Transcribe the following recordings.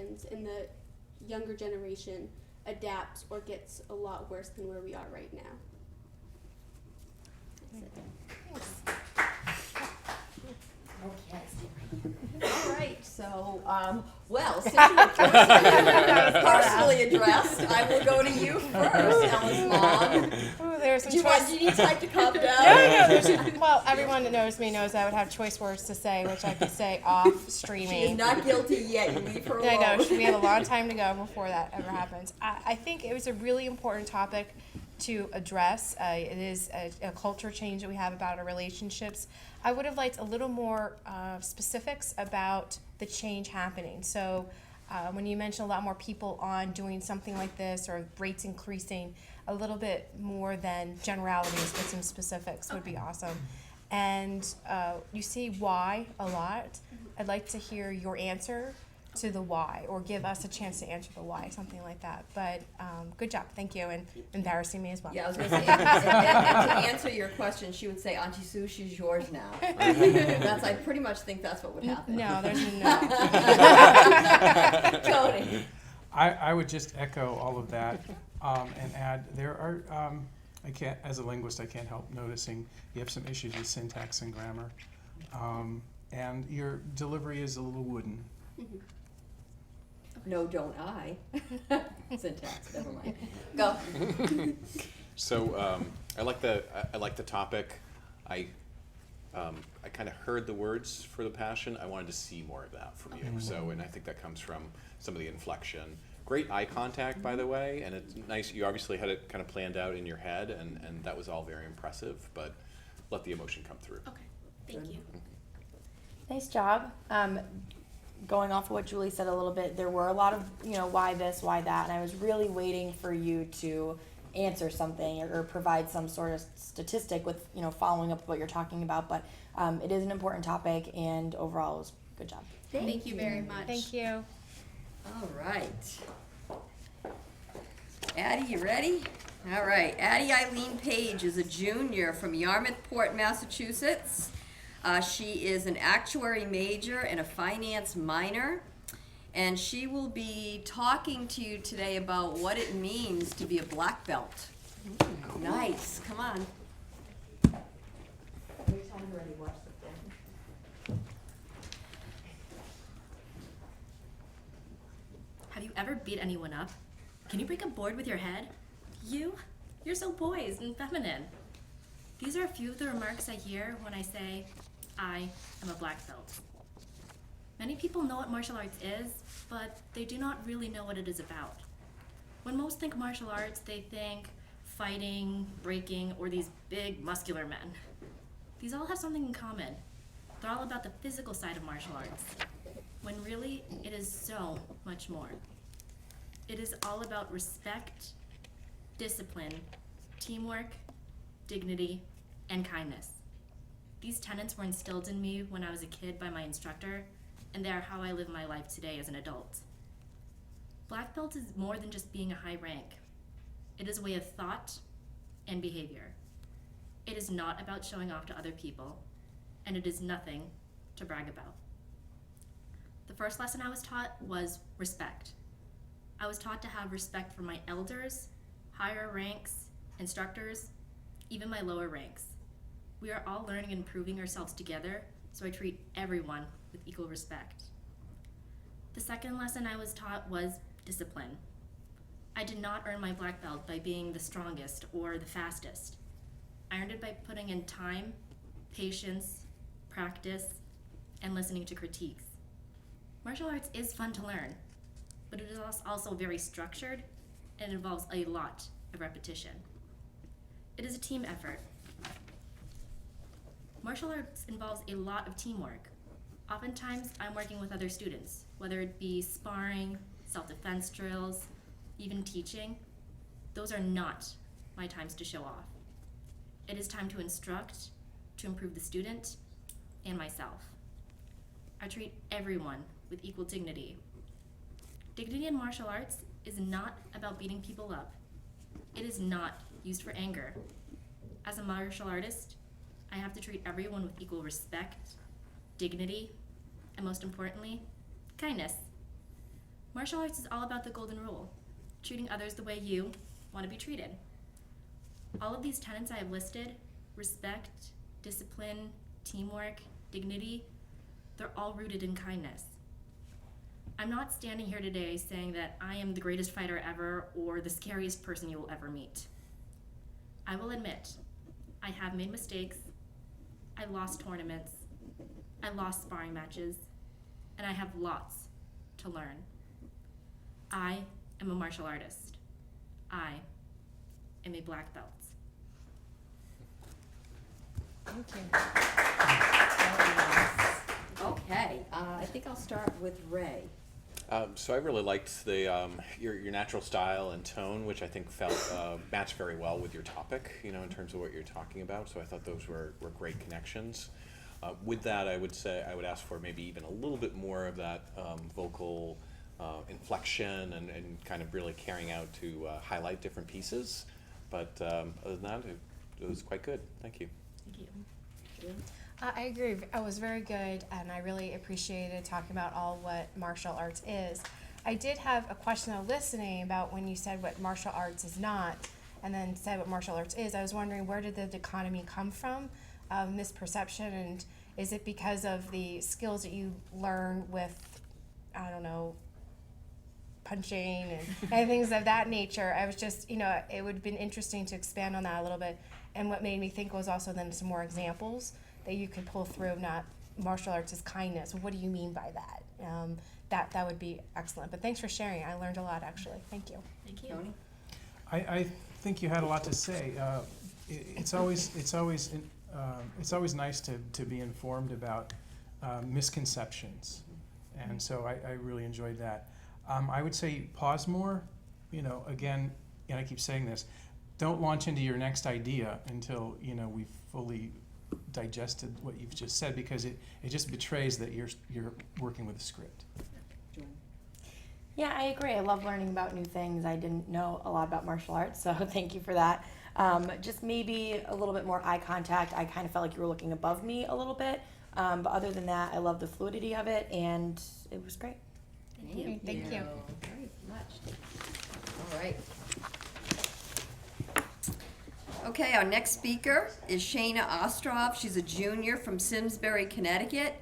happens and the younger generation adapts or gets a lot worse than where we are right now. Okay. All right, so, well, since you were personally addressed, I will go to you first, Ella's mom. Ooh, there's some Do choice. you need time to calm down? Well, everyone that knows me knows I would have choice words to say, which I could say off streaming. She is not guilty yet. You leave her alone. I know, we have a long time to go before that ever happens. I think it was a really important topic to address. It is a culture change that we have about our relationships. I would have liked a little more specifics about the change happening. So when you mention a lot more people on doing something like this or rates increasing, a little bit more than generalities but some specifics would be awesome. And you see why a lot. I'd like to hear your answer to the why, or give us a chance to answer the why, something like that. But good job, thank you, and embarrassing me as well. Yeah, I was going to say, to answer your question, she would say, Auntie Sue, she's yours now. I pretty much think that's what would happen. No, there's no. Tony. I would just echo all of that and add there are, as a linguist, I can't help noticing you have some issues with syntax and grammar. And your delivery is a little wooden. No, don't I. Syntax, never mind. Go. So I like the topic. I kind of heard the words for the passion. I wanted to see more of that from you. So, and I think that comes from some of the inflection. Great eye contact, by the way, and it's nice. You obviously had it kind of planned out in your head, and that was all very impressive. But let the emotion come through. Okay, thank you. Nice job. Going off of what Julie said a little bit, there were a lot of, why this, why that, and I was really waiting for you to answer something or provide some sort of statistic with, following up what you're talking about, but it is an important topic, and overall it was a good job. Thank you very much. Thank you. All right. Addie, you ready? All right. Addie Eileen Page is a junior from Yarmouthport, Massachusetts. She is an actuary major and a finance minor, and she will be talking to you today about what it means to be a black belt. Ooh, nice. Come on. Anytime you're ready, watch the film. Have you ever beat anyone up? Can you break a board with your head? You're so poised and feminine. These are a few of the remarks I hear when I say, I am a black belt. Many people know what martial arts is, but they do not really know what it is about. When most think martial arts, they think fighting, breaking, or these big muscular men. These all have something in common. They're all about the physical side of martial arts, when really it is so much more. It is all about respect, discipline, teamwork, dignity, and kindness. These tenets were instilled in me when I was a kid by my instructor, and they are how I live my life today as an adult. Black belt is more than just being a high rank. It is a way of thought and behavior. It is not about showing off to other people, and it is nothing to brag about. The first lesson I was taught was respect. I was taught to have respect for my elders, higher ranks, instructors, even my lower ranks. We are all learning and improving ourselves together, so I treat everyone with equal respect. The second lesson I was taught was discipline. I did not earn my black belt by being the strongest or the fastest. I earned it by putting in time, patience, practice, and listening to critiques. Martial arts is fun to learn, but it is also very structured and involves a lot of repetition. It is a team effort. Martial arts involves a lot of teamwork. Oftentimes, I'm working with other students, whether it be sparring, self-defense drills, even teaching. Those are not my times to show off. It is time to instruct, to improve the student, and myself. I treat everyone with equal dignity. Dignity in martial arts is not about beating people up. It is not used for anger. As a martial artist, I have to treat everyone with equal respect, dignity, and most importantly, kindness. Martial arts is all about the golden rule, treating others the way you want to be treated. All of these tenets I have listed, respect, discipline, teamwork, dignity, they're all rooted in kindness. I'm not standing here today saying that I am the greatest fighter ever or the scariest person you will ever meet. I will admit, I have made mistakes, I lost tournaments, I lost sparring matches, and I have lots to learn. I am a martial artist. I am a black belt. Thank you. Okay, I think I'll start with Ray. So I really liked the your natural style and tone, which I think felt matched very well with your topic, you know, in terms of what you're talking about. So I thought those were great connections. With that, I would say I would ask for maybe even a little bit more of that vocal inflection and kind of really carrying out to highlight different pieces. But other than that, it was quite good. Thank you. Thank you. I agree. It was very good, and I really appreciated talking about all what martial arts is. I did have a question though listening about when you said what martial arts is not, and then said what martial arts is. I was wondering, where did the dichotomy come from, misperception, and is it because of the skills that you learn with, I don't know, punching and things of that nature? I was just, it would have been interesting to expand on that a little bit. And what made me think was also then some more examples that you could pull through. Not martial arts is kindness. What do you mean by that? That would be excellent. But thanks for sharing. I learned a lot, actually. Thank you. Thank you. Tony? I think you had a lot to say. It's always nice to be informed about misconceptions, and so I really enjoyed that. I would say pause more. Again, and I keep saying this, don't launch into your next idea until we've fully digested what you've just said, because it just betrays that you're working with a script. Yeah, I agree. I love learning about new things. I didn't know a lot about martial arts, so thank you for that. Just maybe a little bit more eye contact. I kind of felt like you were looking above me a little bit. But other than that, I love the fluidity of it, and it was great. Thank you. Thank you. Very much. All right. Okay, our next speaker is Shayna Ostrov. She's a junior from Simsbury, Connecticut.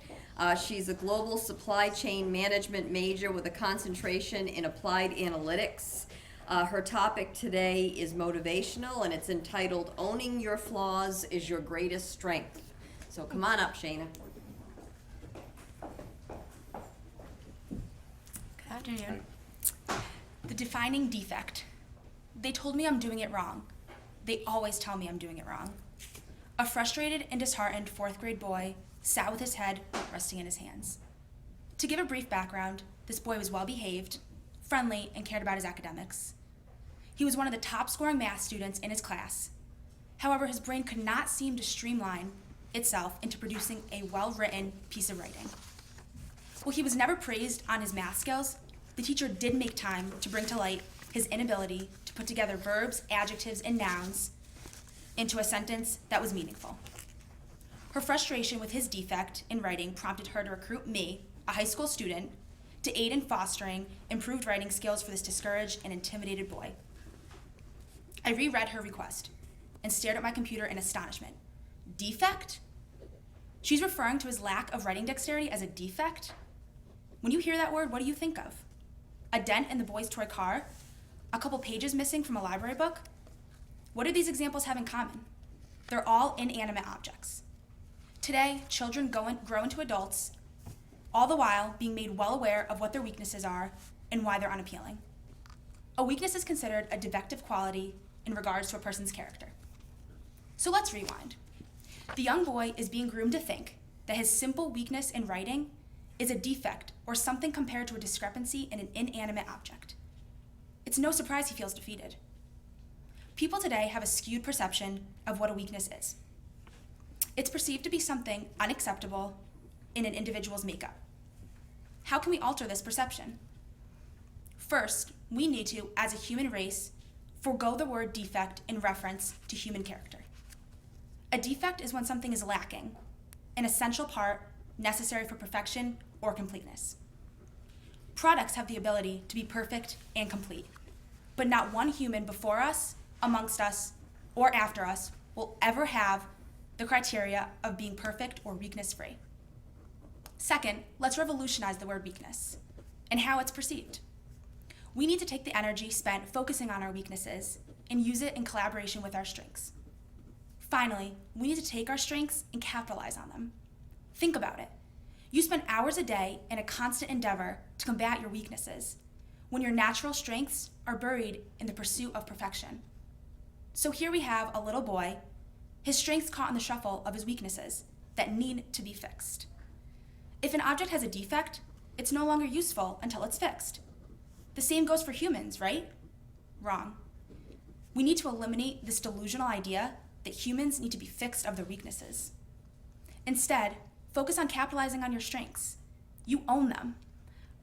She's a global supply chain management major with a concentration in applied analytics. Her topic today is motivational, and it's entitled "Owning Your Flaws is Your Greatest Strength." So come on up, Shayna. Good afternoon. The defining defect. They told me I'm doing it wrong. They always tell me I'm doing it wrong. A frustrated and disheartened fourth grade boy sat with his head resting in his hands. To give a brief background, this boy was well behaved, friendly, and cared about his academics. He was one of the top scoring math students in his class. However, his brain could not seem to streamline itself into producing a well-written piece of writing. While he was never praised on his math skills, the teacher did make time to bring to light his inability to put together verbs, adjectives, and nouns into a sentence that was meaningful. Her frustration with his defect in writing prompted her to recruit me, a high school student, to aid in fostering improved writing skills for this discouraged and intimidated boy. I reread her request and stared at my computer in astonishment. Defect? She's referring to his lack of writing dexterity as a defect? When you hear that word, what do you think of? A dent in the boy's toy car? A couple pages missing from a library book? What do these examples have in common? They're all inanimate objects. Today, children grow into adults, all the while being made well aware of what their weaknesses are and why they're unappealing. A weakness is considered a defective quality in regards to a person's character. So let's rewind. The young boy is being groomed to think that his simple weakness in writing is a defect or something compared to a discrepancy in an inanimate object. It's no surprise he feels defeated. People today have a skewed perception of what a weakness is. It's perceived to be something unacceptable in an individual's makeup. How can we alter this perception? First, we need to, as a human race, forego the word defect in reference to human character. A defect is when something is lacking, an essential part necessary for perfection or completeness. Products have the ability to be perfect and complete, but not one human before us, amongst us, or after us will ever have the criteria of being perfect or weakness-free. Second, let's revolutionize the word weakness and how it's perceived. We need to take the energy spent focusing on our weaknesses and use it in collaboration with our strengths. Finally, we need to take our strengths and capitalize on them. Think about it. You spend hours a day in a constant endeavor to combat your weaknesses when your natural strengths are buried in the pursuit of perfection. So here we have a little boy, his strengths caught in the shuffle of his weaknesses that need to be fixed. If an object has a defect, it's no longer useful until it's fixed. The same goes for humans, right? Wrong. We need to eliminate this delusional idea that humans need to be fixed of their weaknesses. Instead, focus on capitalizing on your strengths. You own them.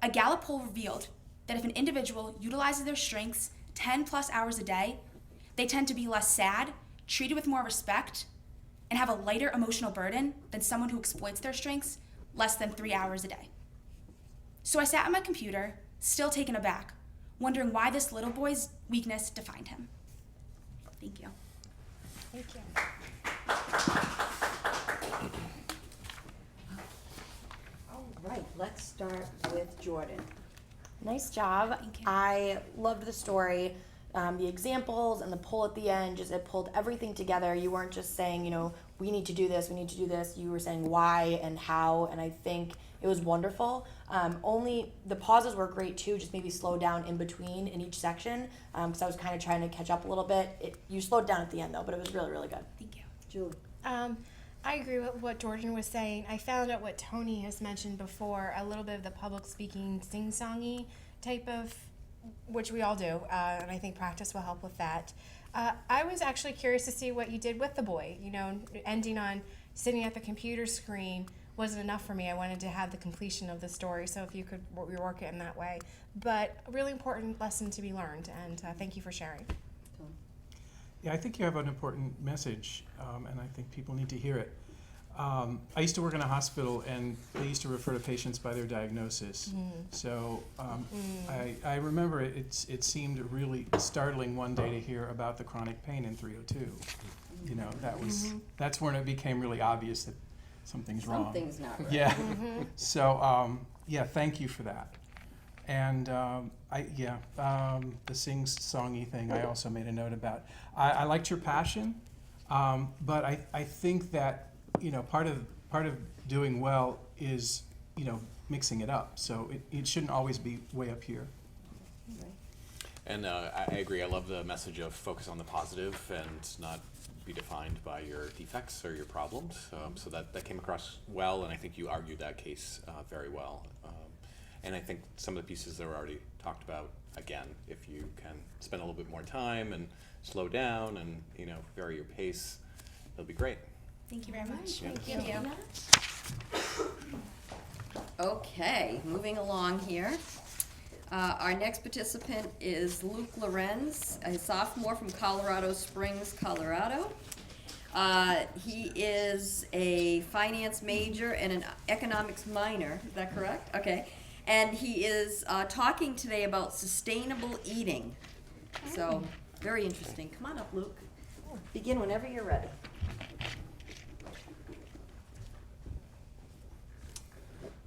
A Gallup poll revealed that if an individual utilizes their strengths 10 plus hours a day, they tend to be less sad, treated with more respect, and have a lighter emotional burden than someone who exploits their strengths less than 3 hours a day. So I sat at my computer, still taken aback, wondering why this little boy's weakness defined him. Thank you. Thank you. All right, let's start with Jordan. Nice job. Thank you. I loved the story. The examples and the poll at the end, just it pulled everything together. You weren't just saying, we need to do this, we need to do this. You were saying why and how, and I think it was wonderful. Only the pauses were great too, just maybe slow down in between in each section, because I was kind of trying to catch up a little bit. You slowed down at the end though, but it was really, really good. Thank you. Julie. I agree with what Jordan was saying. I found out what Tony has mentioned before, a little bit of the public speaking, sing-songy type of, which we all do, and I think practice will help with that. I was actually curious to see what you did with the boy. Ending on sitting at the computer screen wasn't enough for me. I wanted to have the completion of the story, so if you could rework it in that way. But a really important lesson to be learned, and thank you for sharing. Yeah, I think you have an important message, and I think people need to hear it. I used to work in a hospital, and they used to refer to patients by their diagnosis. So I remember it seemed really startling one day to hear about the chronic pain in 302. That's when it became really obvious that something's wrong. Something's not right. Yeah. So thank you for that. And the sing-songy thing I also made a note about. I liked your passion, but I think that part of doing well is mixing it up. So it shouldn't always be way up here. And I agree. I love the message of focus on the positive and not be defined by your defects or your problems. So that came across well, and I think you argued that case very well. And I think some of the pieces that were already talked about, again, if you can spend a little bit more time and slow down and vary your pace, it'll be great. Thank you very much. Yeah. Thank you. Okay, moving along here. Our next participant is Luke Lorenz, a sophomore from Colorado Springs, Colorado. He is a finance major and an economics minor. Is that correct? Okay. And he is talking today about sustainable eating. So, very interesting. Come on up, Luke. Begin whenever you're ready.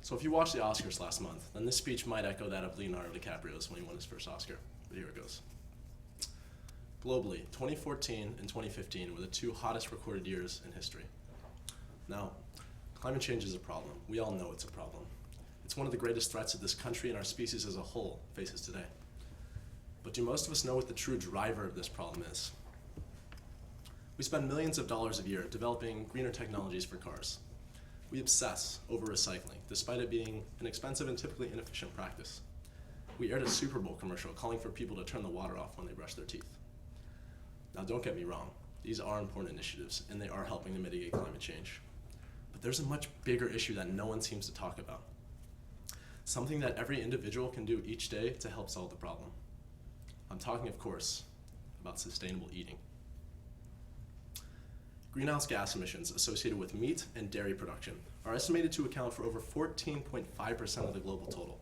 So if you watched the Oscars last month, then this speech might echo that of Leonardo DiCaprio's when he won his first Oscar. But here it goes. Globally, 2014 and 2015 were the two hottest recorded years in history. Now, climate change is a problem. We all know it's a problem. It's one of the greatest threats that this country and our species as a whole faces today. But do most of us know what the true driver of this problem is? We spend millions of dollars a year developing greener technologies for cars. We obsess over recycling, despite it being an expensive and typically inefficient practice. We aired a Super Bowl commercial calling for people to turn the water off when they brush their teeth. Now, don't get me wrong. These are important initiatives, and they are helping to mitigate climate change. But there's a much bigger issue that no one seems to talk about. Something that every individual can do each day to help solve the problem. I'm talking, of course, about sustainable eating. Greenhouse gas emissions associated with meat and dairy production are estimated to account for over 14.5% of the global total.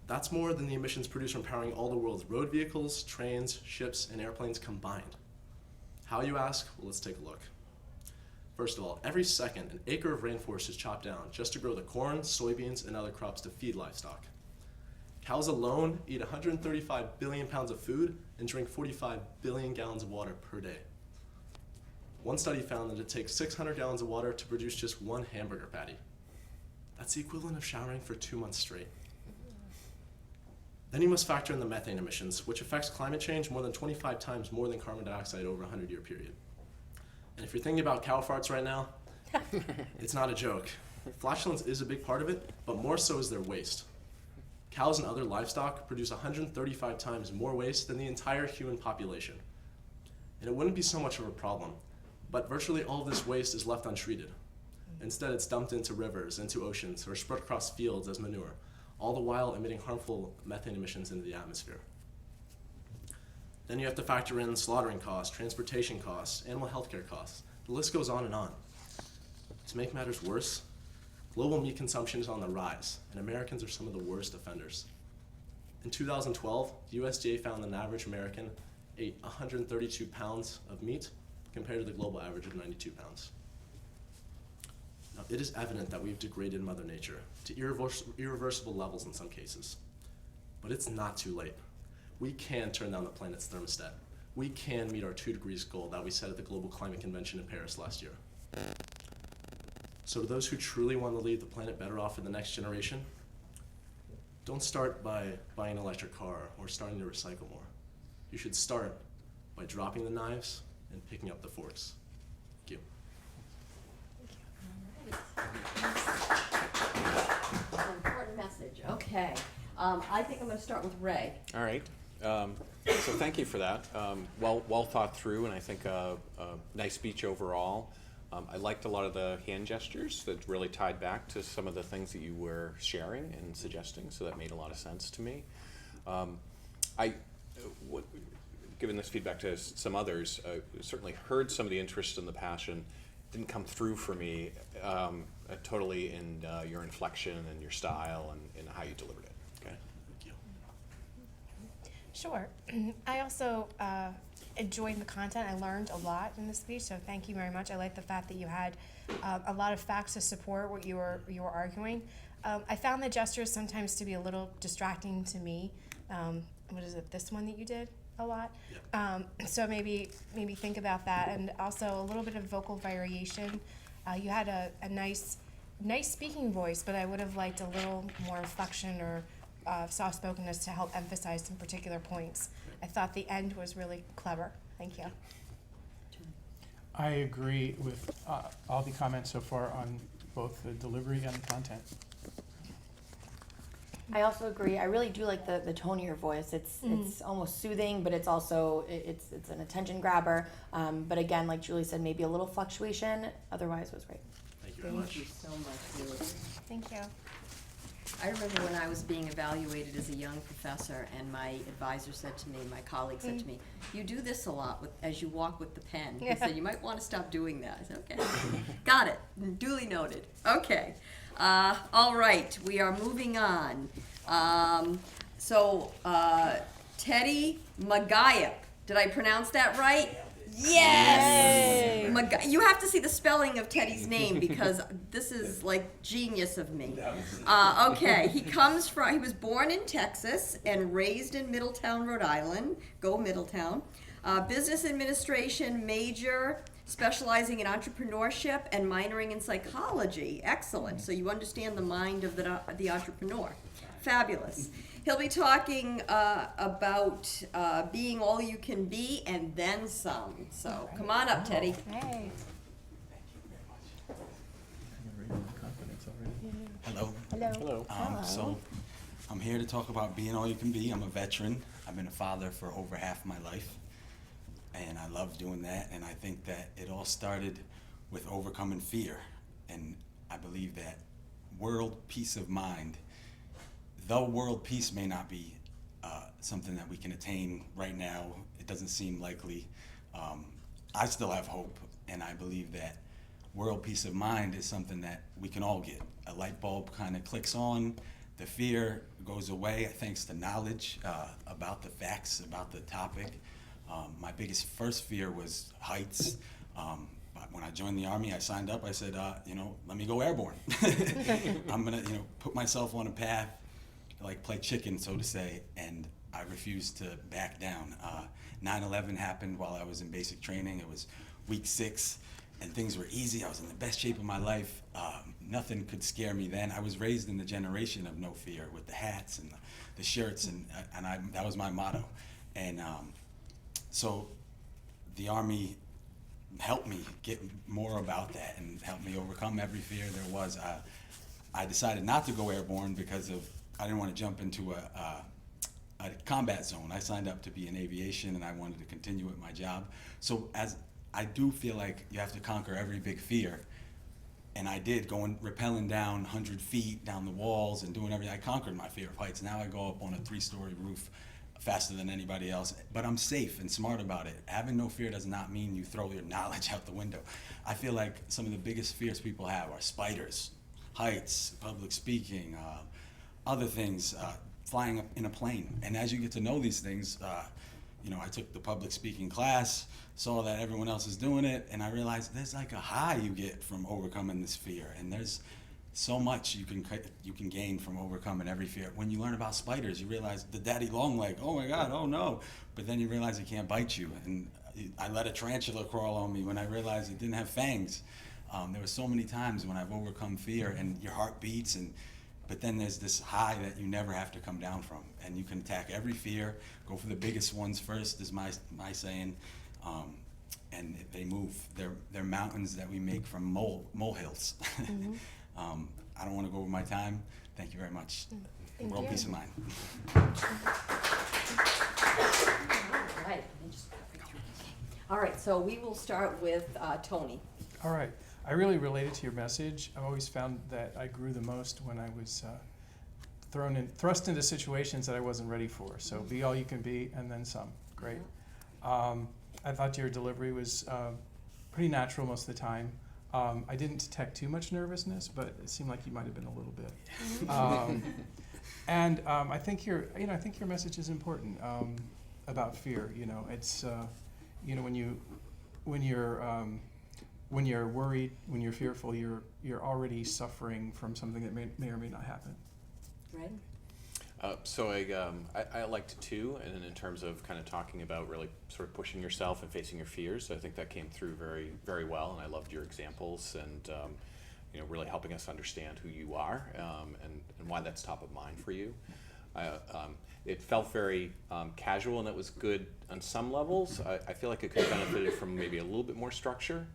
That's more than the emissions produced from powering all the world's road vehicles, trains, ships, and airplanes combined. How, you ask? Well, let's take a look. First of all, every second, an acre of rainforest is chopped down just to grow the corn, soybeans, and other crops to feed livestock. Cows alone eat 135 billion pounds of food and drink 45 billion gallons of water per day. One study found that it takes 600 gallons of water to produce just one hamburger patty. That's the equivalent of showering for 2 months straight. Then you must factor in the methane emissions, which affects climate change more than 25 times more than carbon dioxide over a 100-year period. And if you're thinking about cow farts right now, it's not a joke. Flatulence is a big part of it, but more so is their waste. Cows and other livestock produce 135 times more waste than the entire human population. And it wouldn't be so much of a problem, but virtually all of this waste is left untreated. Instead, it's dumped into rivers, into oceans, or spread across fields as manure, all the while emitting harmful methane emissions into the atmosphere. Then you have to factor in slaughtering costs, transportation costs, animal healthcare costs. The list goes on and on. To make matters worse, global meat consumption is on the rise, and Americans are some of the worst offenders. In 2012, the USDA found that an average American ate 132 pounds of meat compared to the global average of 92 pounds. Now, it is evident that we've degraded Mother Nature to irreversible levels in some cases. But it's not too late. We can turn down the planet's thermostat. We can meet our 2 degrees goal that we set at the Global Climate Convention in Paris last year. So to those who truly want to leave the planet better off for the next generation, don't start by buying an electric car or starting to recycle more. You should start by dropping the knives and picking up the forks. Thank you. An important message. Okay. I think I'm going to start with Ray. All right. So thank you for that. Well thought through, and I think a nice speech overall. I liked a lot of the hand gestures that really tied back to some of the things that you were sharing and suggesting, so that made a lot of sense to me. Given this feedback to some others, certainly heard some of the interest and the passion. Didn't come through for me totally in your inflection and your style and how you delivered it. Okay. Thank you. Sure. I also enjoyed the content. I learned a lot in the speech, so thank you very much. I like the fact that you had a lot of facts to support what you were arguing. I found the gestures sometimes to be a little distracting to me. What is it? This one that you did a lot. Yeah. So maybe think about that, and also a little bit of vocal variation. You had a nice speaking voice, but I would have liked a little more inflection or soft-spokenness to help emphasize some particular points. I thought the end was really clever. Thank you. I agree with all the comments so far on both the delivery and the content. I also agree. I really do like the tone of your voice. It's almost soothing, but it's also it's an attention grabber. But again, like Julie said, maybe a little fluctuation. Otherwise, it was great. Thank you very much. Thank you so much, Julie. Thank you. I remember when I was being evaluated as a young professor, and my advisor said to me, my colleague said to me, "You do this a lot as you walk with the pen." He said, "You might want to stop doing that." I said, "Okay." Got it. Duly noted. Okay. All right. We are moving on. Teddy Magayep. Did I pronounce that right? Yes! You have to see the spelling of Teddy's name because this is like genius of me. Okay, he was born in Texas and raised in Middletown, Rhode Island. Go Middletown. Business administration major, specializing in entrepreneurship and minoring in psychology. Excellent. So you understand the mind of the entrepreneur. Fabulous. He'll be talking about being all you can be and then some. So come on up, Teddy. Hey. Hello. Hello. Hello. So I'm here to talk about being all you can be. I'm a veteran. I've been a father for over half my life, and I love doing that. And I think that it all started with overcoming fear. And I believe that world peace of mind, though world peace may not be something that we can attain right now, it doesn't seem likely, I still have hope, and I believe that world peace of mind is something that we can all get. A light bulb kind of clicks on, The fear goes away thanks to knowledge about the facts, about the topic. My biggest first fear was heights. But when I joined the Army, I signed up. I said, let me go airborne. I'm gonna, put myself on a path, like play chicken, so to say, and I refused to back down. 9/11 happened while I was in basic training. It was week 6, and things were easy. I was in the best shape of my life. Nothing could scare me then. I was raised in the generation of no fear, with the hats and the shirts, and that was my motto. And so the Army helped me get more about that and helped me overcome every fear there was. I decided not to go airborne because I didn't want to jump into a combat zone. I signed up to be in aviation, and I wanted to continue with my job. So I do feel like you have to conquer every big fear, and I did, rappelling down 100 feet down the walls and doing everything. I conquered my fear of heights. Now I go up on a 3-story roof faster than anybody else, but I'm safe and smart about it. Having no fear does not mean you throw your knowledge out the window. I feel like some of the biggest fears people have are spiders, heights, public speaking, other things, flying up in a plane. And as you get to know these things, I took the public speaking class, saw that everyone else is doing it, and I realized there's like a high you get from overcoming this fear. And there's so much you can gain from overcoming every fear. When you learn about spiders, you realize the daddy long leg, oh my God, oh no. But then you realize it can't bite you. And I let a tarantula crawl on me when I realized it didn't have fangs. There were so many times when I've overcome fear and your heart beats, but then there's this high that you never have to come down from. And you can attack every fear, go for the biggest ones first, is my saying. And they move. They're mountains that we make from molehills. Mm-hmm. I don't want to go over my time. Thank you very much. World peace of mind. All right, so we will start with Tony. All right. I really related to your message. I've always found that I grew the most when I was thrust into situations that I wasn't ready for. So be all you can be, and then some. Great. I thought your delivery was pretty natural most of the time. I didn't detect too much nervousness, but it seemed like you might have been a little bit. And I think your message is important about fear. It's when you're worried, when you're fearful, you're already suffering from something that may or may not happen. Right. So I liked it too, and in terms of kind of talking about really sort of pushing yourself and facing your fears, I think that came through very, very well, and I loved your examples and really helping us understand who you are and why that's top of mind for you. It felt very casual, and that was good on some levels. I feel like it could have benefited from maybe a little bit more structure,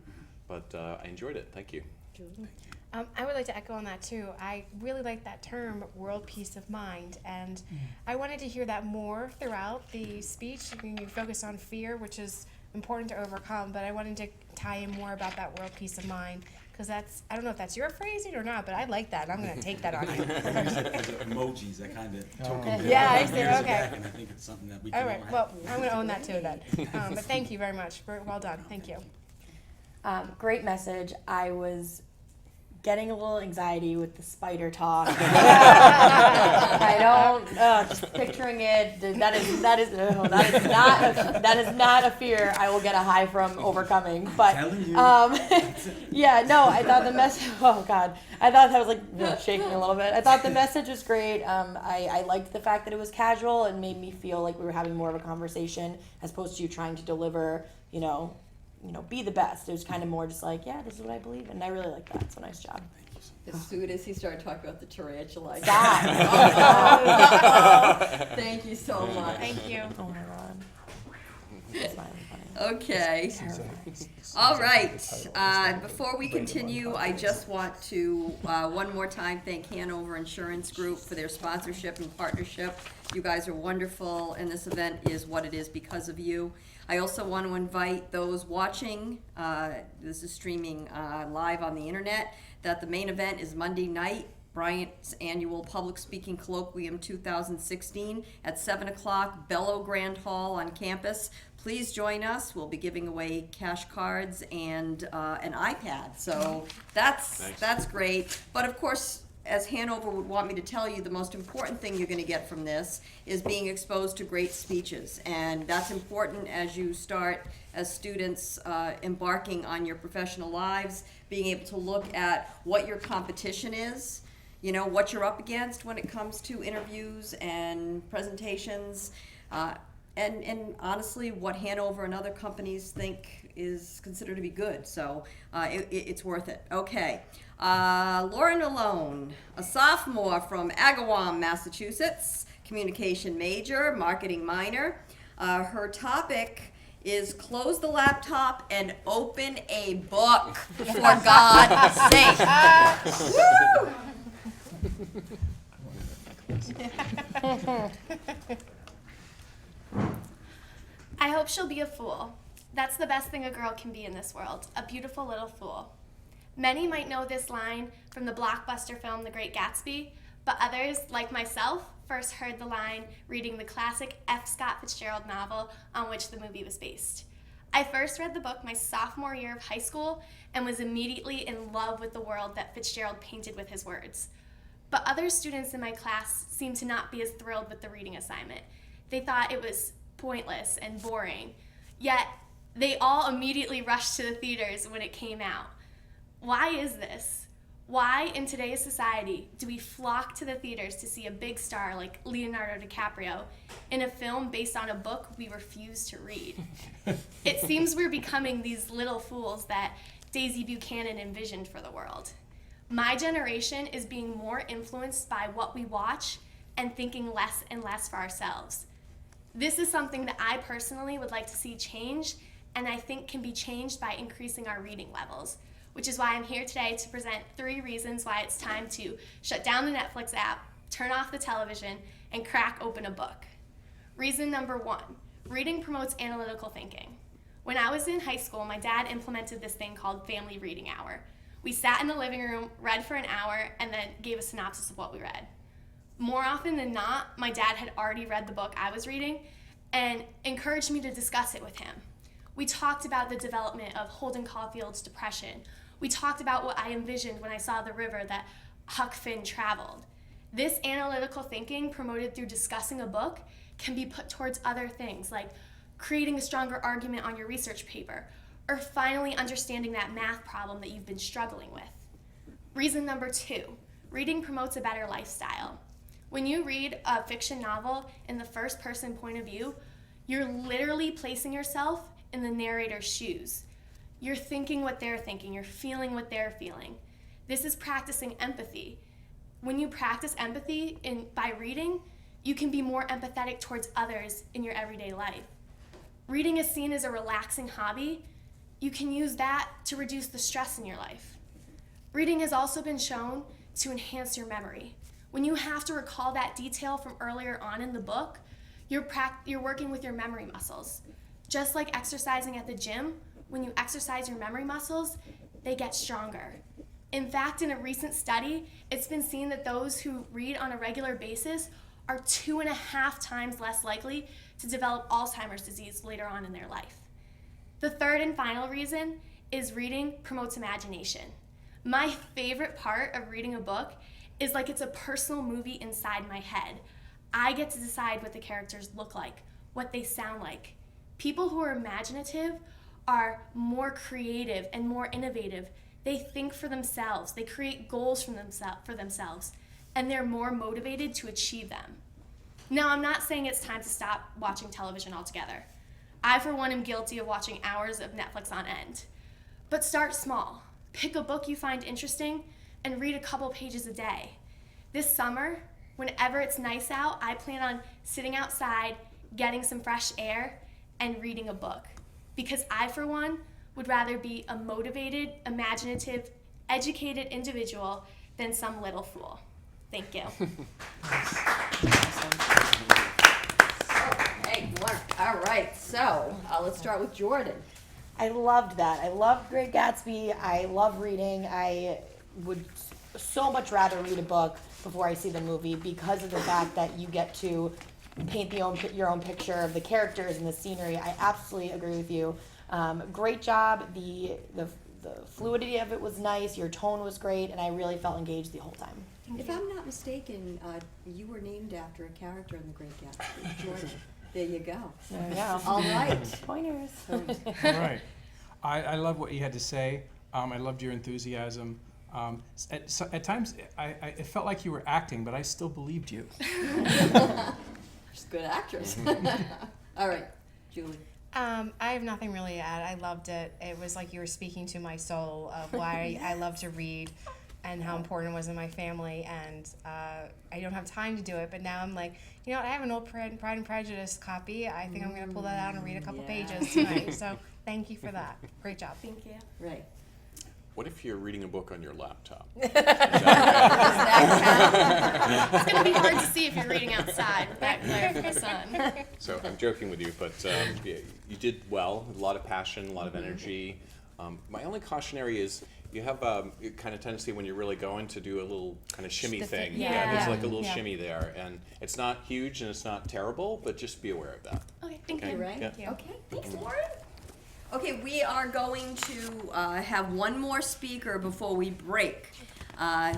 but I enjoyed it. Thank you. I would like to echo on that too. I really like that term, world peace of mind, and I wanted to hear that more throughout the speech. You focused on fear, which is important to overcome, but I wanted to tie in more about that world peace of mind, because I don't know if that's your phrasing or not, but I like that. I'm going to take that on you. Emojis, that kind of token. Yeah, I see. Okay. And I think it's something that we can all right. all Well, have. I'm going to own that too then. But thank you very much. Well done. Thank you. Great message. I was getting a little anxiety with the spider talk. I don't, just picturing it, that is not a fear I will get a high from overcoming. But, yeah, no, I thought the message, oh God, I thought that was like shaking a little bit. I thought the message was great. I liked the fact that it was casual and made me feel like we were having more of a conversation as opposed to you trying to deliver, be the best. It was kind of more just like, yeah, this is what I believe in. And I really like that. So nice job. As soon as he started talking about the tarantula, thank you so much. Thank you. Oh my God. That's not even funny. Okay. All right. Before we continue, I just want to one more time thank Hanover Insurance Group for their sponsorship and partnership. You guys are wonderful, and this event is what it is because of you. I also want to invite those watching, this is streaming live on the internet, that the main event is Monday night, Bryant's annual Public Speaking Colloquium 2016 at 7 o'clock, Bellow Grand Hall on campus. Please join us. We'll be giving away cash cards and an iPad. So that's great. But of course, as Hanover would want me to tell you, the most important thing you're gonna get from this is being exposed to great speeches. And that's important as you start, as students embarking on your professional lives, being able to look at what your competition is, you know, what you're up against when it comes to interviews and presentations, and honestly, what Hanover and other companies think is considered to be good. So it's worth it. Okay. Lauren Malone, a sophomore from Agawam, Massachusetts, communication major, marketing minor. Her topic is close the laptop and open a book, for God's sake. I hope she'll be a fool. That's the best thing a girl can be in this world, a beautiful little fool. Many might know this line from the blockbuster film The Great Gatsby, but others, like myself, first heard the line reading the classic F. Scott Fitzgerald novel on which the movie was based. I first read the book my sophomore year of high school and was immediately in love with the world that Fitzgerald painted with his words. But other students in my class seemed to not be as thrilled with the reading assignment. They thought it was pointless and boring, yet they all immediately rushed to the theaters when it came out. Why is this? Why, in today's society, do we flock to the theaters to see a big star like Leonardo DiCaprio in a film based on a book we refuse to read? It seems we're becoming these little fools that Daisy Buchanan envisioned for the world. My generation is being more influenced by what we watch and thinking less and less for ourselves. This is something that I personally would like to see change, and I think can be changed by increasing our reading levels, which is why I'm here today to present 3 reasons why it's time to shut down the Netflix app, turn off the television, and crack open a book. Reason number 1, reading promotes analytical thinking. When I was in high school, my dad implemented this thing called Family Reading Hour. We sat in the living room, read for an hour, and then gave a synopsis of what we read. More often than not, my dad had already read the book I was reading and encouraged me to discuss it with him. We talked about the development of Holden Caulfield's depression. We talked about what I envisioned when I saw the river that Huck Finn traveled. This analytical thinking promoted through discussing a book can be put towards other things like creating a stronger argument on your research paper or finally understanding that math problem that you've been struggling with. Reason number 2, reading promotes a better lifestyle. When you read a fiction novel in the first person point of view, you're literally placing yourself in the narrator's shoes. You're thinking what they're thinking, you're feeling what they're feeling. This is practicing empathy. When you practice empathy by reading, you can be more empathetic towards others in your everyday life. Reading is seen as a relaxing hobby. You can use that to reduce the stress in your life. Reading has also been shown to enhance your memory. When you have to recall that detail from earlier on in the book, you're working with your memory muscles. Just like exercising at the gym, when you exercise your memory muscles, they get stronger. In fact, in a recent study, it's been seen that those who read on a regular basis are 2.5 times less likely to develop Alzheimer's disease later on in their life. The third and final reason is reading promotes imagination. My favorite part of reading a book is like it's a personal movie inside my head. I get to decide what the characters look like, what they sound like. People who are imaginative are more creative and more innovative. They think for themselves, they create goals for themselves, and they're more motivated to achieve them. Now, I'm not saying it's time to stop watching television altogether. I, for one, am guilty of watching hours of Netflix on end. But start small. Pick a book you find interesting and read a couple pages a day. This summer, whenever it's nice out, I plan on sitting outside, getting some fresh air, and reading a book. Because I, for one, would rather be a motivated, imaginative, educated individual than some little fool. Thank you. Hey, all right, so let's start with Jordan. I loved that. I loved Great Gatsby. I love reading. I would so much rather read a book before I see the movie because of the fact that you get to paint your own picture of the characters and the scenery. I absolutely agree with you. Great job. The fluidity of it was nice. Your tone was great, and I really felt engaged the whole time. If I'm not mistaken, you were named after a character in The Great Gatsby, Jordan. There you go. There we go. All right. Pointers. All right. I love what you had to say. I loved your enthusiasm. At times, it felt like you were acting, but I still believed you. She's a good actress. All right, Julie. I have nothing really to add. I loved it. It was like you were speaking to my soul of why I love to read and how important it was in my family. And I don't have time to do it, but now I'm like, you know what, I have an old Pride and Prejudice copy. I think I'm going to pull that out and read a couple pages tonight. So thank you for that. Great job. Thank you. Right. What if you're reading a book on your laptop? It's gonna be hard to see if you're reading outside with that glare from the sun. So I'm joking with you, but yeah, you did well. A lot of passion, a lot of energy. My only cautionary is you have a kind of tendency when you're really going to do a little kind of shimmy thing. yeah. There's like a little Yeah. shimmy there, and it's not huge and it's not terrible, but just be aware of that. Okay, thank Okay. you. Right? Yeah. you. Okay, thanks, Lauren. Okay, we are going to have one more speaker before we break.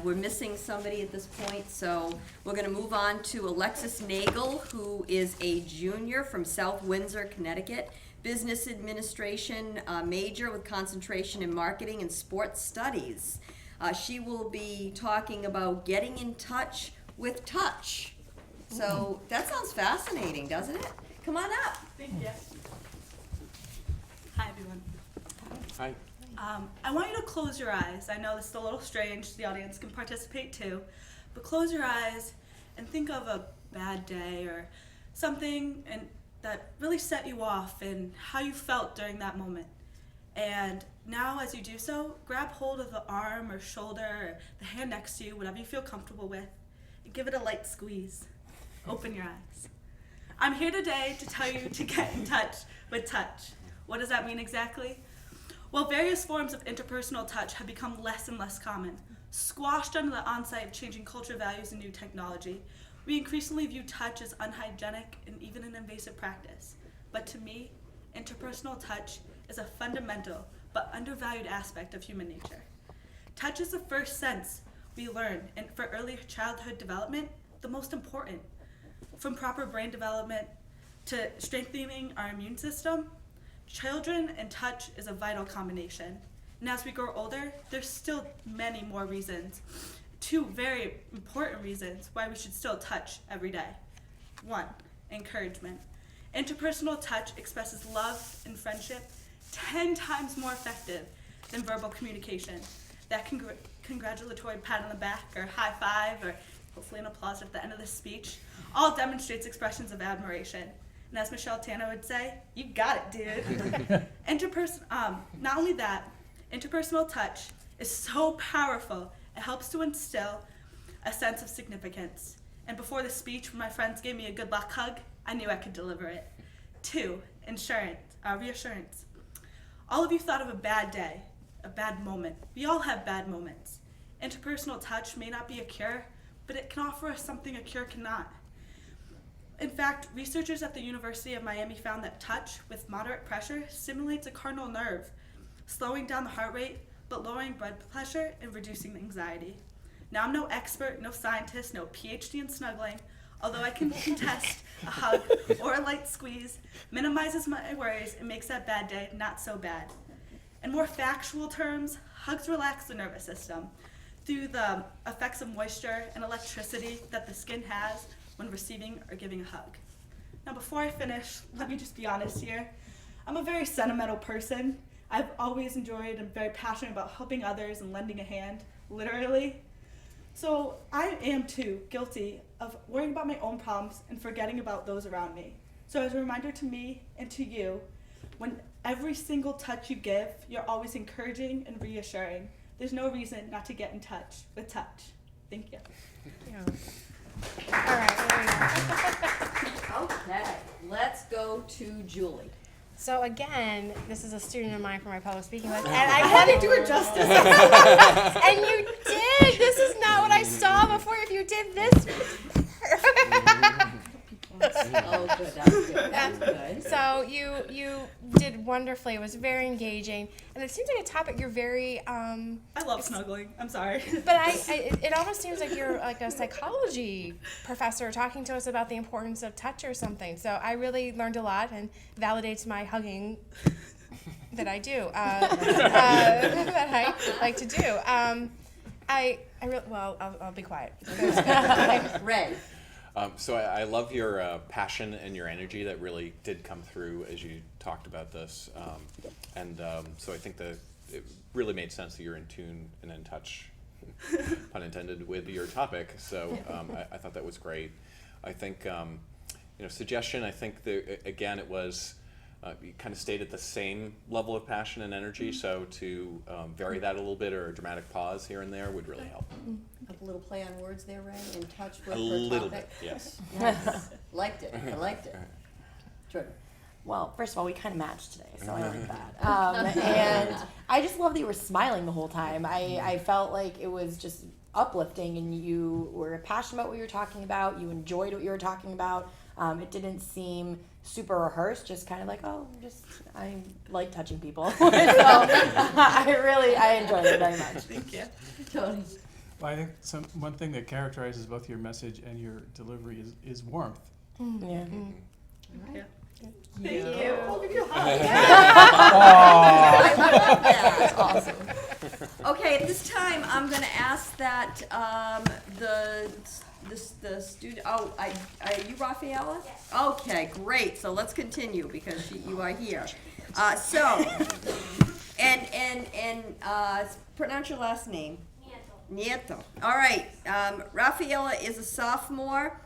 We're missing somebody at this point, so we're going to move on to Alexis Nagel, who is a junior from South Windsor, Connecticut, business administration major with concentration in marketing and sports studies. She will be talking about getting in touch with touch. So that sounds fascinating, doesn't it? Come on up. Thank you. Hi, everyone. Hi. I want you to close your eyes. I know this is a little strange. The audience can participate too. But close your eyes and think of a bad day or something that really set you off and how you felt during that moment. And now as you do so, grab hold of the arm or shoulder or the hand next to you, whatever you feel comfortable with, and give it a light squeeze. Open your eyes. I'm here today to tell you to get in touch with touch. What does that mean exactly? Well, various forms of interpersonal touch have become less and less common. Squashed under the onset of changing culture values and new technology, we increasingly view touch as unhygienic and even an invasive practice. But to me, interpersonal touch is a fundamental but undervalued aspect of human nature. Touch is the first sense we learn, and for early childhood development, the most important. From proper brain development to strengthening our immune system, children and touch is a vital combination. And as we grow older, there's still many more reasons. Two very important reasons why we should still touch every day. 1, encouragement. Interpersonal touch expresses love and friendship 10 times more effective than verbal communication. That congratulatory pat on the back or high five or hopefully an applause at the end of the speech all demonstrates expressions of admiration. And as Michelle Tanner would say, you got it, dude. Not only that, interpersonal touch is so powerful, it helps to instill a sense of significance. And before the speech, when my friends gave me a good luck hug, I knew I could deliver it. 2, reassurance. All of you thought of a bad day, a bad moment. We all have bad moments. Interpersonal touch may not be a cure, but it can offer us something a cure cannot. In fact, researchers at the University of Miami found that touch with moderate pressure stimulates a cardinal nerve, slowing down the heart rate, but lowering blood pressure and reducing anxiety. Now, I'm no expert, no scientist, no PhD in snuggling, although I can contest a hug or a light squeeze minimizes my worries and makes that bad day not so bad. In more factual terms, hugs relax the nervous system through the effects of moisture and electricity that the skin has when receiving or giving a hug. Now, before I finish, let me just be honest here. I'm a very sentimental person. I've always enjoyed and very passionate about helping others and lending a hand, literally. So I am too guilty of worrying about my own problems and forgetting about those around me. So as a reminder to me and to you, when every single touch you give, you're always encouraging and reassuring. There's no reason not to get in touch with touch. Thank you. Yeah. All right, there we go. Okay, let's go to Julie. So again, this is a student of mine for my public speaking class, and I wanted Do her justice. and you did. This is not what I saw before. If you did this, Oh, good, that's good, that's good. So you did wonderfully. It was very engaging, and it seems like a topic you're very. I love snuggling. I'm sorry. But it almost seems like you're like a psychology professor talking to us about the importance of touch or something. So I really learned a lot and validates my hugging that I do, that I like to do. I'll be quiet. Ray. So I love your passion and your energy that really did come through as you talked about this. So I think that it really made sense that you're in tune and in touch, pun intended, with your topic. So I thought that was great. I think, suggestion, I think that, again, it was, you kind of stayed at the same level of passion and energy. So to vary that a little bit, or a dramatic pause here and there would really help. A little play on words there, Ray, in touch with A her little topic. bit, yes. Nice. Liked it. I liked it. Jordan. Well, first of all, we kind of matched today, so I like that. And I just love that you were smiling the whole time. I felt like it was just uplifting, and you were passionate about what you were talking about. You enjoyed what you were talking about. It didn't seem super rehearsed, just kind of like, I like touching people. So I enjoyed it very much. Thank you. Tony. Well, I think one thing that characterizes both your message and your delivery is warmth. Yeah. Yeah. Thank you. you. I'll give you a hug. I love that. That's awesome. Okay, at this time, I'm going to ask that the student. Oh, are you Rafaela? Yes. Okay, great. So let's continue because you are here. Pronounce your last name. Nieto. All right. Rafaela is a sophomore.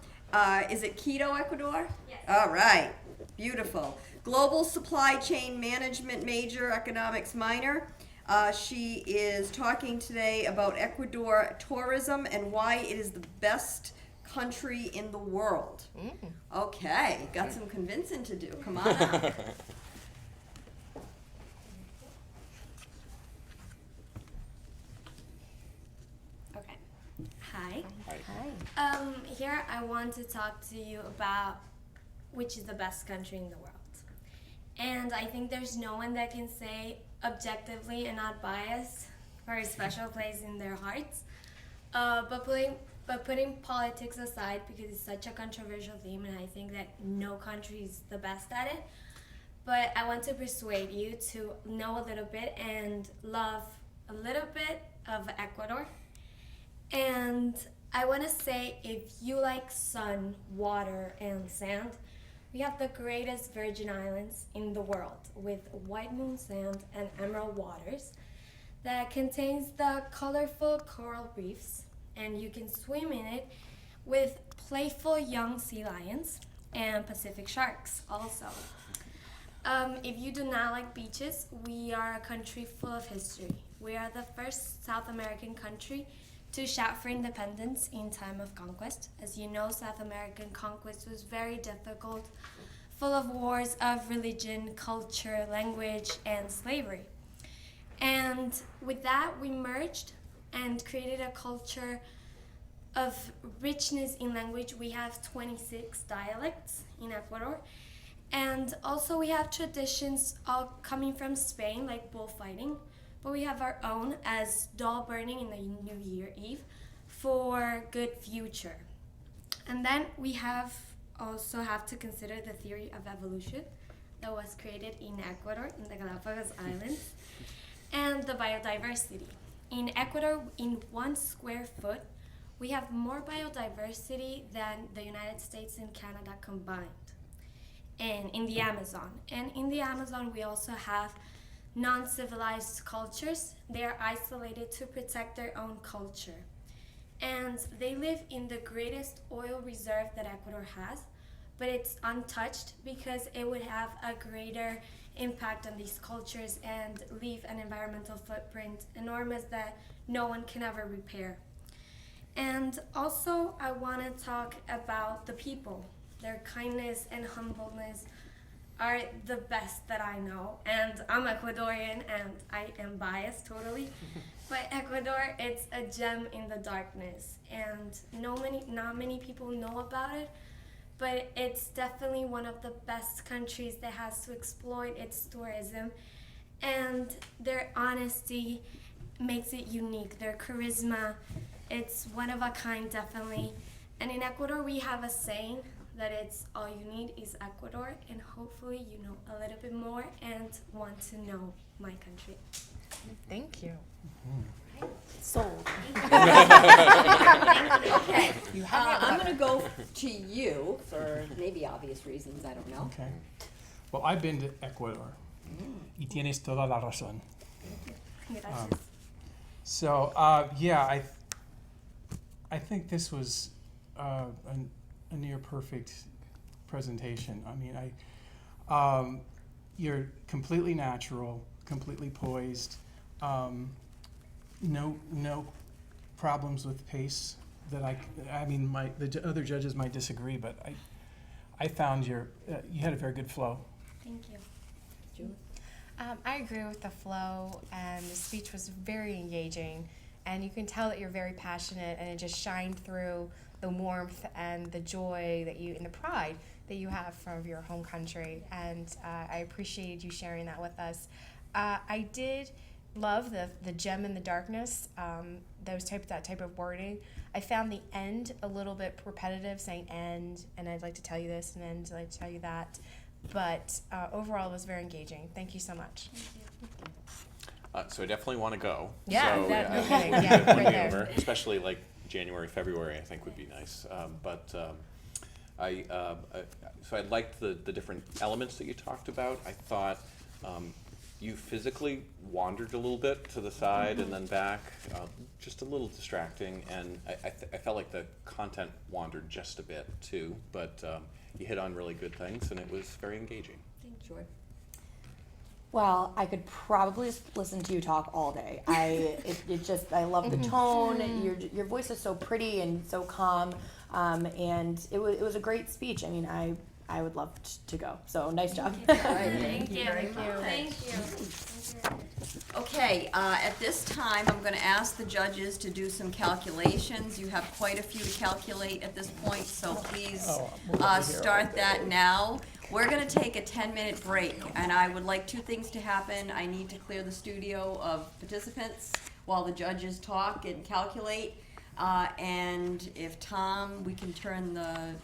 Is it Quito, Ecuador? Yes. All right. Beautiful. Global supply chain management major, economics minor. She is talking today about Ecuador tourism and why it is the best country in the world. Okay. Got some convincing to do. Come on up. Okay. Hi. Hi. Here I want to talk to you about which is the best country in the world. And I think there's no one that can say objectively and not biased for a special place in their hearts. But putting politics aside, because it's such a controversial theme, and I think that no country is the best at it, but I want to persuade you to know a little bit and love a little bit of Ecuador. And I want to say, if you like sun, water, and sand, we have the greatest Virgin Islands in the world with white moon sand and emerald waters that contains the colorful coral reefs, and you can swim in it with playful young sea lions and Pacific sharks also. If you do not like beaches, we are a country full of history. We are the first South American country to shout for independence in time of conquest. As you know, South American conquest was very difficult, full of wars of religion, culture, language, and slavery. And with that, we merged and created a culture of richness in language. We have 26 dialects in Ecuador. And also we have traditions all coming from Spain, like bullfighting. But we have our own, as doll burning in the New Year Eve, for good future. And then we also have to consider the theory of evolution that was created in Ecuador, in the Galapagos Islands, and the biodiversity. In Ecuador, in 1 square foot, we have more biodiversity than the United States and Canada combined, and in the Amazon. And in the Amazon, we also have non-civilized cultures. They are isolated to protect their own culture. And they live in the greatest oil reserve that Ecuador has, but it's untouched because it would have a greater impact on these cultures and leave an environmental footprint enormous that no one can ever repair. And also, I want to talk about the people. Their kindness and humbleness are the best that I know. And I'm Ecuadorian and I am biased totally. But Ecuador, it's a gem in the darkness. And not many people know about it but it's definitely one of the best countries that has to exploit its tourism. And their honesty makes it unique. Their charisma, it's one of a kind, definitely. And in Ecuador, we have a saying that it's all you need is Ecuador, and hopefully you know a little bit more and want to know my country. Thank you. Sold. Okay, You have it I'm covered. gonna go to you for maybe obvious reasons, I don't know. Okay. Well, I've been to Ecuador. Y tienes toda la razón. Gracias. So, yeah, I think this was a near perfect presentation. I mean, you're completely natural, completely poised. No problems with pace that I mean, the other judges might disagree, but I found you had a very good flow. Thank you. I agree with the flow, and the speech was very engaging, and you can tell that you're very passionate, and it just shined through the warmth and the joy that you and the pride that you have from your home country, and I appreciated you sharing that with us. I did love the gem in the darkness, that type of wording. I found the end a little bit repetitive, saying end, and I'd like to tell you this, and then I'd like to tell you that. But overall, it was very engaging. Thank you so much. So I definitely want to go. Yeah, so, no yeah, kidding. Yeah, win right me there. over, especially like January, February. I think would be nice. So I liked the different elements that you talked about. I thought you physically wandered a little bit to the side and then back, just a little distracting. And I felt like the content wandered just a bit too, but you hit on really good things, and it was very engaging. Sure. Well, I could probably just listen to you talk all day. I love the tone. Your voice is so pretty and so calm, and it was a great speech. I mean, I would love to go. So nice job. All right, Thank you. very much. Thank you. Okay, at this time, I'm going to ask the judges to do some calculations. You have quite a few to calculate at this point, so please start that now. We're going to take a 10-minute break, and I would like two things to happen. I need to clear the studio of participants while the judges talk and calculate. And if Tom, we can turn the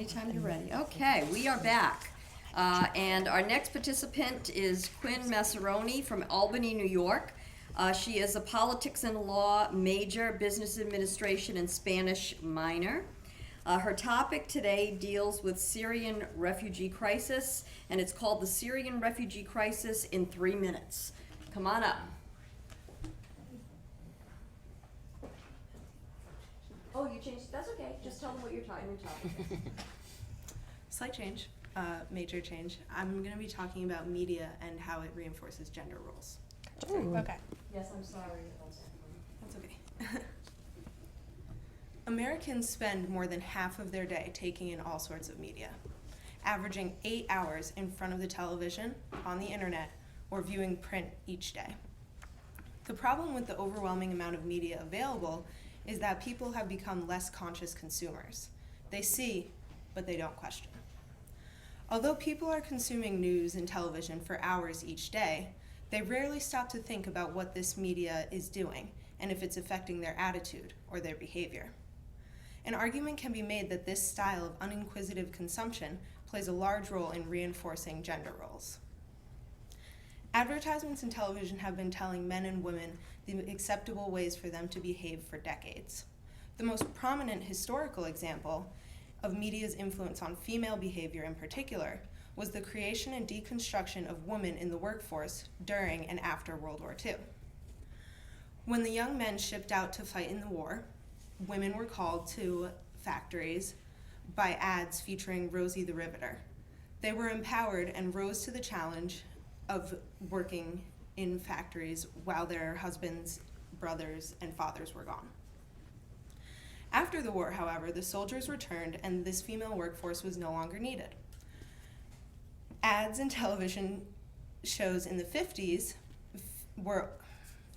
anytime you're ready. Okay, we are back. And our next participant is Quinn Massaroni from Albany, New York. She is a politics and law major, business administration and Spanish minor. Her topic today deals with Syrian refugee crisis, and it's called The Syrian Refugee Crisis in 3 Minutes. Come on up. Oh, you changed, that's okay. Just tell them what your topic is. Slight change, major change. I'm going to be talking about media and how it reinforces gender roles. Okay. Yes, I'm sorry. That's okay. Americans spend more than half of their day taking in all sorts of media, averaging 8 hours in front of the television, on the internet, or viewing print each day. The problem with the overwhelming amount of media available is that people have become less conscious consumers. They see, but they don't question. Although people are consuming news and television for hours each day, they rarely stop to think about what this media is doing and if it's affecting their attitude or their behavior. An argument can be made that this style of uninquisitive consumption plays a large role in reinforcing gender roles. Advertisements in television have been telling men and women the acceptable ways for them to behave for decades. The most prominent historical example of media's influence on female behavior in particular was the creation and deconstruction of women in the workforce during and after World War II. When the young men shipped out to fight in the war, women were called to factories by ads featuring Rosie the Riveter. They were empowered and rose to the challenge of working in factories while their husbands, brothers, and fathers were gone. After the war, however, the soldiers returned and this female workforce was no longer needed. Ads and television shows in the 50s were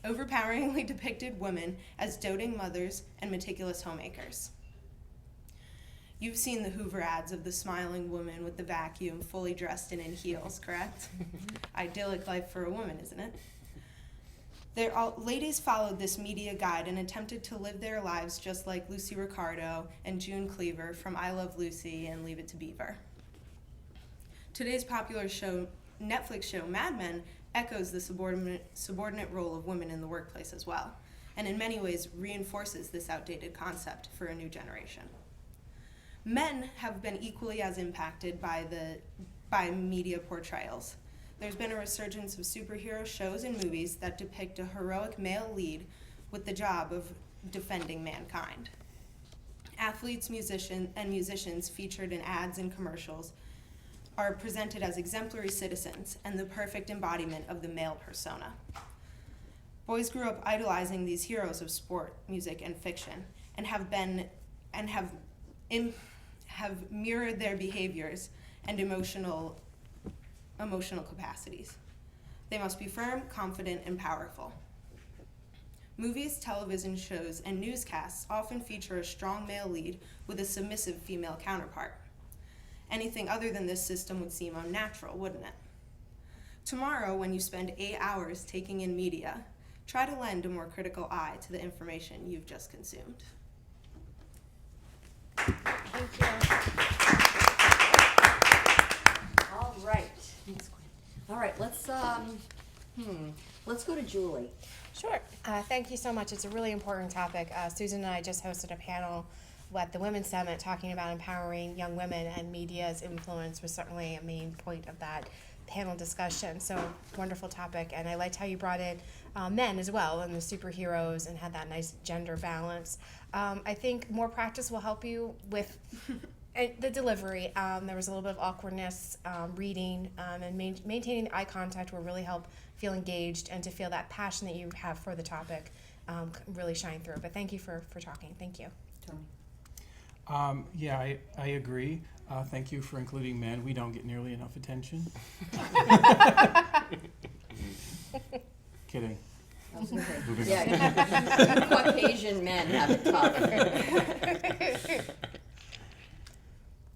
overpoweringly depicted women as doting mothers and meticulous homemakers. You've seen the Hoover ads of the smiling woman with the vacuum, fully dressed and in heels, correct? Idyllic life for a woman, isn't it? Ladies followed this media guide and attempted to live their lives just like Lucy Ricardo and June Cleaver from I Love Lucy and Leave It to Beaver. Today's popular Netflix show Mad Men echoes the subordinate role of women in the workplace as well, and in many ways reinforces this outdated concept for a new generation. Men have been equally as impacted by media portrayals. There's been a resurgence of superhero shows and movies that depict a heroic male lead with the job of defending mankind. Athletes, musicians featured in ads and commercials are presented as exemplary citizens and the perfect embodiment of the male persona. Boys grew up idolizing these heroes of sport, music, and fiction, and have mirrored their behaviors and emotional capacities. They must be firm, confident, and powerful. Movies, television shows, and newscasts often feature a strong male lead with a submissive female counterpart. Anything other than this system would seem unnatural, wouldn't it? Tomorrow, when you spend 8 hours taking in media, try to lend a more critical eye to the information you've just consumed. Thank you. All right. All right, let's go to Julie. Sure. Thank you so much. It's a really important topic. Susan and I just hosted a panel at the Women's Summit talking about empowering young women, and media's influence was certainly a main point of that panel discussion. So wonderful topic, and I liked how you brought in men as well and the superheroes and had that nice gender balance. I think more practice will help you with the delivery. There was a little bit of awkwardness reading, and maintaining eye contact will really help feel engaged and to feel that passion that you have for the topic really shine through. But thank you for talking. Thank you. Tony. Yeah, I agree. Thank you for including men. We don't get nearly enough attention. Kidding. I was gonna say, Moving yeah, you Caucasian men have it tough.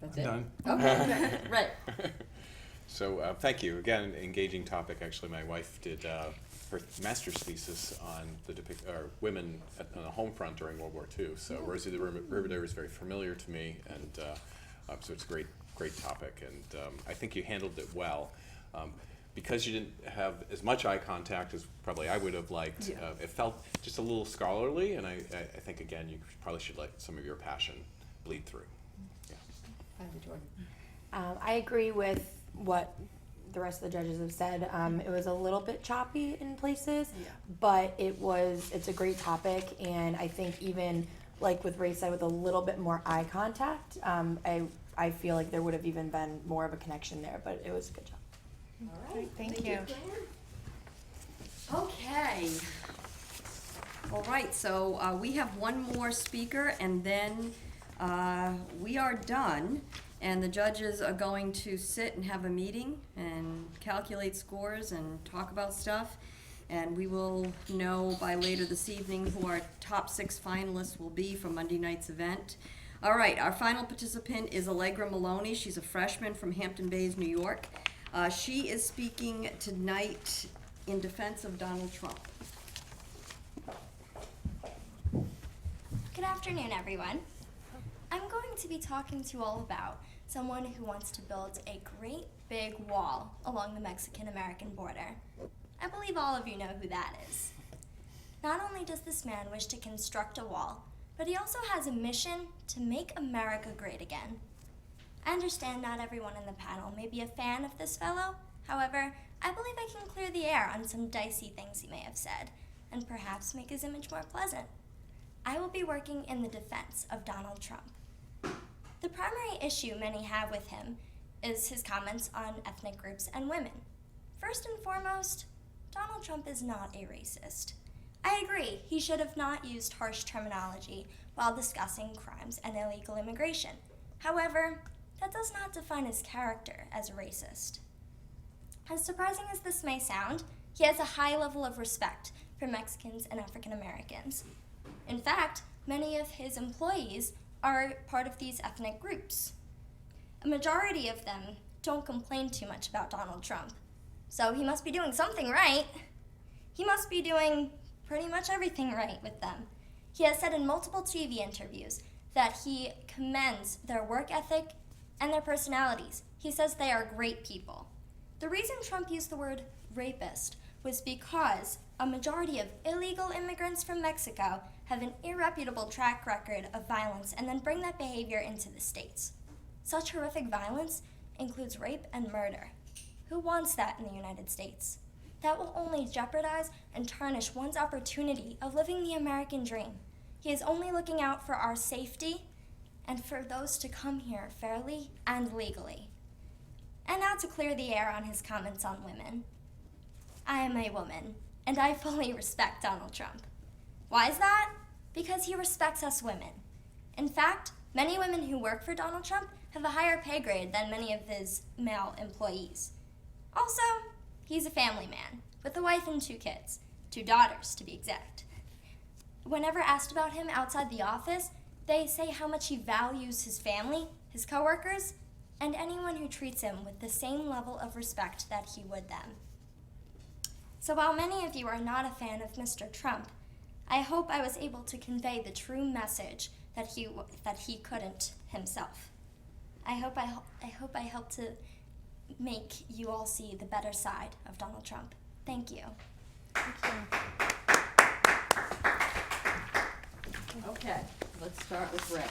That's it. Done. Okay, right. So thank you. Again, engaging topic. Actually, my wife did her master's thesis on the women on the home front during World War II. So Rosie the Riveter is very familiar to me, and So it's a great topic, and I think you handled it well. Because you didn't have as much eye contact as probably I would have liked, it felt just a little scholarly, and I think, again, you probably should let some of your passion bleed through. Yeah. I agree with what the rest of the judges have said. It was a little bit choppy in places, but it's a great topic, and I think even like with Ray said, with a little bit more eye contact, I feel like there would have even been more of a connection there, but it was a good job. All right, Thank you. Okay. All right, so we have one more speaker, and then we are done. And the judges are going to sit and have a meeting and calculate scores and talk about stuff. And we will know by later this evening who our top 6 finalists will be for Monday night's event. All right, our final participant is Allegra Maloney. She's a freshman from Hampton Bays, New York. She is speaking tonight in defense of Donald Trump. Good afternoon, everyone. I'm going to be talking to you all about someone who wants to build a great big wall along the Mexican-American border. I believe all of you know who that is. Not only does this man wish to construct a wall, but he also has a mission to make America great again. I understand not everyone in the panel may be a fan of this fellow. However, I believe I can clear the air on some dicey things he may have said, and perhaps make his image more pleasant. I will be working in the defense of Donald Trump. The primary issue many have with him is his comments on ethnic groups and women. First and foremost, Donald Trump is not a racist. I agree, he should have not used harsh terminology while discussing crimes and illegal immigration. However, that does not define his character as a racist. As surprising as this may sound, he has a high level of respect for Mexicans and African Americans. In fact, many of his employees are part of these ethnic groups. A majority of them don't complain too much about Donald Trump, so he must be doing something right. He must be doing pretty much everything right with them. He has said in multiple TV interviews that he commends their work ethic and their personalities. He says they are great people. The reason Trump used the word rapist was because a majority of illegal immigrants from Mexico have an irreputable track record of violence and then bring that behavior into the States. Such horrific violence includes rape and murder. Who wants that in the United States? That will only jeopardize and tarnish one's opportunity of living the American dream. He is only looking out for our safety and for those to come here fairly and legally. And now to clear the air on his comments on women. I am a woman, and I fully respect Donald Trump. Why is that? Because he respects us women. In fact, many women who work for Donald Trump have a higher pay grade than many of his male employees. Also, he's a family man with a wife and 2 kids, 2 daughters to be exact. Whenever asked about him outside the office, they say how much he values his family, his coworkers, and anyone who treats him with the same level of respect that he would them. So while many of you are not a fan of Mr. Trump, I hope I was able to convey the true message that he couldn't himself. I hope I helped to make you all see the better side of Donald Trump. Thank you. Okay, let's start with Ray.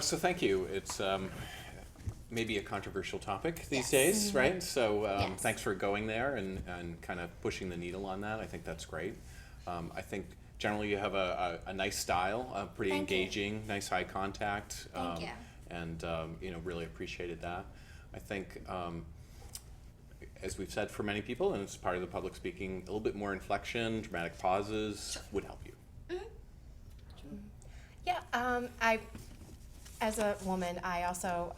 So thank you. It's maybe a controversial topic these days, right? So thanks for going there and kind of pushing the needle on that. I think that's great. I think generally you have a nice style, pretty Thank engaging, you. nice eye contact. Thank you. And really appreciated that. I think, as we've said for many people, and it's part of the public speaking, a little bit more inflection, dramatic pauses would help you. Yeah, I, as a woman, I also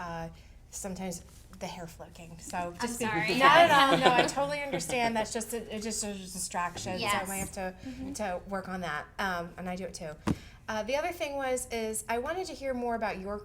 sometimes the hair flicking. So just I'm sorry. No, I totally understand. That's just a distraction. Yes. So I might have to work on that, and I do it too. The other thing is I wanted to hear more about your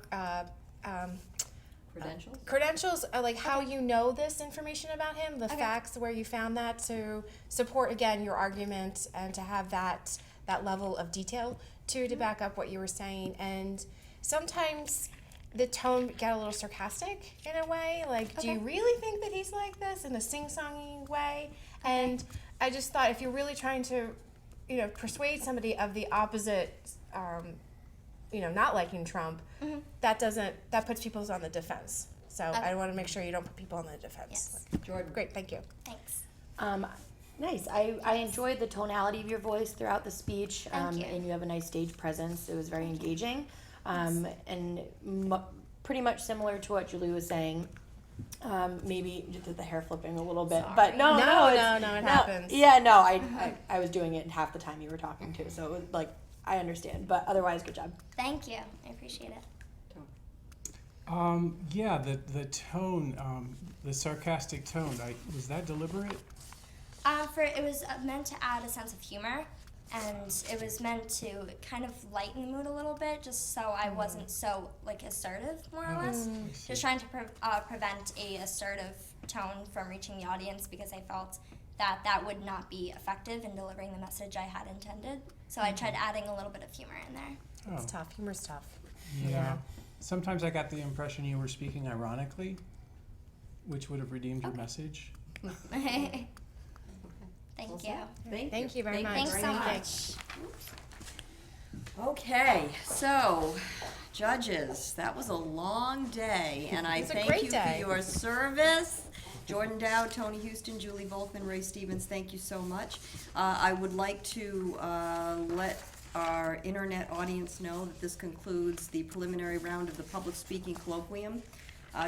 credentials, like how you know this information about him, the facts where you found that to support again your argument and to have that level of detail to back up what you were saying. And sometimes the tone get a little sarcastic in a way. Like, do you really think that he's like this in a sing-songy way? And I just thought if you're really trying to, persuade somebody of the opposite, not liking Trump, that puts people on the defense. So I want to make sure you don't put people on the defense. Yes. Jordan. Great, thank you. Thanks. Nice. I enjoyed the tonality of your voice throughout the speech, Thank you. and you have a nice stage presence. It was very engaging, and pretty much similar to what Julie was saying. Maybe you did the hair flipping a little bit, but no, it happens. Yeah, no, I was doing it half the time you were talking too, so it was like I understand, but otherwise, good job. Thank you. I appreciate it. The tone, the sarcastic tone, was that deliberate? It was meant to add a sense of humor, and it was meant to kind of lighten the mood a little bit, just so I wasn't so assertive, more or less. Just trying to prevent a assertive tone from reaching the audience, because I felt that would not be effective in delivering the message I had intended. So I tried adding a little bit of humor in there. It's tough. Humor's tough. Yeah. Sometimes I got the impression you were speaking ironically, which would have redeemed your message. Thank you. Thank you very much. Thanks so much. Okay, so judges, that was a long day, and I It was a thank great you day. for your service. Jordan Dowd, Tony Houston, Julie Volkman, Ray Stevens, thank you so much. I would like to let our internet audience know that this concludes the preliminary round of the public speaking colloquium.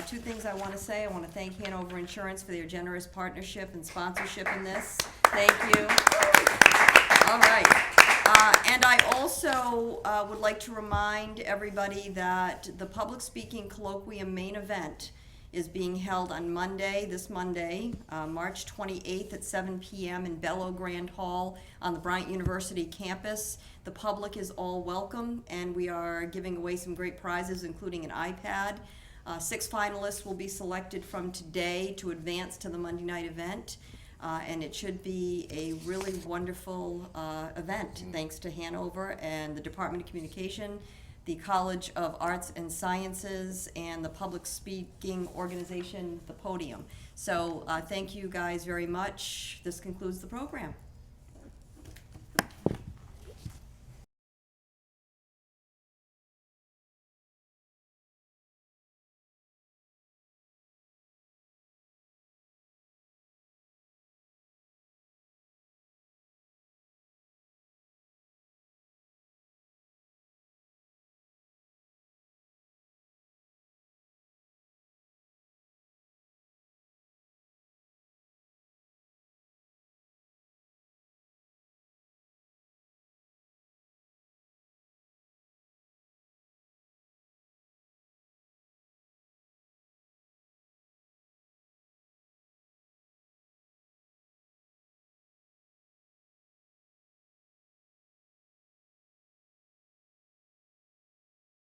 Two things I want to say. I want to thank Hanover Insurance for their generous partnership and sponsorship in this. Thank you. All right. And I also would like to remind everybody that the public speaking colloquium main event is being held on Monday, this Monday, March 28th at 7 p.m. in Bellow Grand Hall on the Bryant University campus. The public is all welcome, and we are giving away some great prizes, including an iPad. 6 finalists will be selected from today to advance to the Monday night event. And it should be a really wonderful event, thanks to Hanover and the Department of Communication, the College of Arts and Sciences, and the public speaking organization, the Podium. So thank you guys very much. This concludes the program.